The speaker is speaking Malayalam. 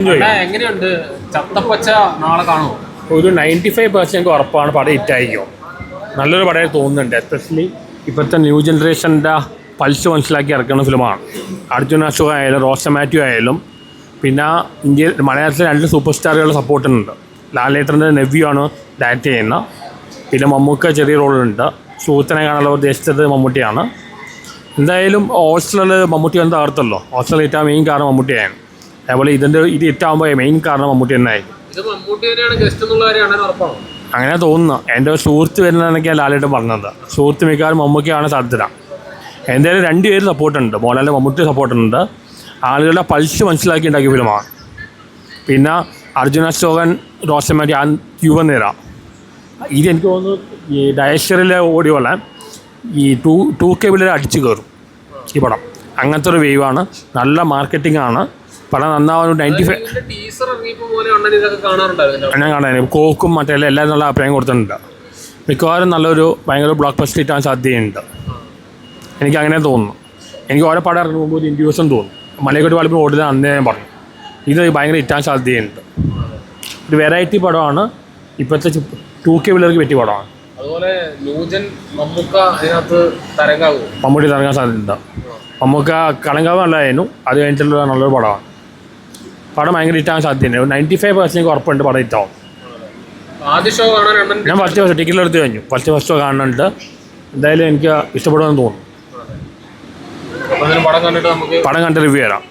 എങ്ങനെയുണ്ട് ചത്തപ്പച്ച നാളെ കാണുമോ? ഒരു 95% ഉറപ്പാണ് പടം ഹിറ്റായിരിക്കും. നല്ലൊരു പടമായി തോന്നുന്നുണ്ട്. എസ്പെഷ്യലി ഇപ്പോഴത്തെ ന്യൂ ജനറേഷൻ്റെ പൾസ് മനസ്സിലാക്കി ഇറക്കുന്ന ഫിലിമാണ്. അർജുൻ അശോക് ആയാലും റോഷൻ മാത്യു ആയാലും പിന്നെ ഇന്ത്യയിൽ മലയാളത്തിലെ 2 സൂപ്പർ സ്റ്റാറുകളുടെ സപ്പോർട്ടുണ്ട്. ലാലേട്ടൻ്റെ നെവ്യൂ ആണ് ഡയറക്റ്റ് ചെയ്യുന്നത്. പിന്നെ മമ്മൂക്ക ചെറിയ റോളുണ്ട്. സുഹൃത്തിനെ കാണാനുള്ള ഉദ്ദേശിച്ചത് മമ്മൂട്ടിയാണ്. എന്തായാലും ഹോസ്റ്റലിൽ മമ്മൂട്ടി വന്ന് തകർത്തല്ലോ. ഹോസ്റ്റലിൽ ഇട്ടാൻ മെയിൻ കാരണം മമ്മൂട്ടിയാണ്. അതേപോലെ ഇത് ഇറ്റാകുമ്പോൾ മെയിൻ കാരണം മമ്മൂട്ടി തന്നെ ആയിരിക്കും. അങ്ങനെ തോന്നുന്നു. എൻ്റെ സുഹൃത്ത് വരുന്നതെന്നൊക്കെയാണ് ലാലേട്ടൻ പറഞ്ഞത്. സുഹൃത്ത് മിക്കവാറും മമ്മൂക്കയാണ് സാധ്യത. എന്തായാലും 2 പേര് സപ്പോർട്ടുണ്ട്. മോഹൻലാലിൻ്റെ മമ്മൂട്ടി സപ്പോർട്ടുണ്ട്. ആളുകളുടെ പൾസ് മനസ്സിലാക്കി ഉണ്ടാക്കിയ ഫിലിമാണ്. പിന്നെ അർജുൻ അശോകൻ റോഷൻ മാത്യു ആ യുവനിര ഇതെനിക്ക് തോന്നുന്നു ഈ ഡയസ്റ്ററിലെ ഓടി പോലെ ഈ 2K പിള്ളേർ അടിച്ചു കയറും ഈ പടം. അങ്ങനത്തെ ഒരു വേവാണ്. നല്ല മാർക്കറ്റിംഗ് ആണ്. പടം നന്നാവാൻ 95 ഞാൻ കാണാൻ കോക്കും മറ്റേ എല്ലാവരും നല്ല അഭിപ്രായം കൊടുത്തിട്ടുണ്ട്. മിക്കവാറും നല്ലൊരു ഭയങ്കര ബ്ലോക്ക് ബസ്റ്റർ ഇട്ടാൻ സാധ്യതയുണ്ട്. എനിക്ക് അങ്ങനെ തോന്നുന്നു. എനിക്ക് ഓരോ പടം ഇറങ്ങുമ്പോൾ ഒരു ഇൻഡ്യൂഷൻ തോന്നും. മലയക്കോട്ട് വാളിപ്പോൾ ഓടുന്നത് അന്നേ ഞാൻ പറഞ്ഞു. ഇത് ഭയങ്കര ഇട്ടാൻ സാധ്യതയുണ്ട്. ഒരു വെറൈറ്റി പടമാണ്. ഇപ്പോഴത്തെ 2K പിള്ളേർക്ക് പറ്റിയ പടമാണ്. അതുപോലെ മമ്മൂക്ക അതിനകത്ത് മമ്മൂട്ടി തരങ്ങാൻ സാധ്യതയുണ്ട്. മമ്മൂക്ക കളങ്കാവ് നല്ലതായിരുന്നു. അത് കഴിഞ്ഞിട്ടുള്ള നല്ലൊരു പടമാണ്. പടം ഭയങ്കര ഇട്ടാൻ സാധ്യതയുണ്ട്. 95% ഉറപ്പുണ്ട് പടം ഇറ്റാവും. ഞാൻ ഫസ്റ്റ് ഫസ്റ്റ് ടിക്കറ്റ് എടുത്ത് കഴിഞ്ഞു. ഫസ്റ്റ് കാണുന്നുണ്ട്. എന്തായാലും എനിക്ക് ഇഷ്ടപ്പെടുമെന്ന് തോന്നുന്നു. പടം കണ്ടിട്ട് റിവ്യൂ തരാം.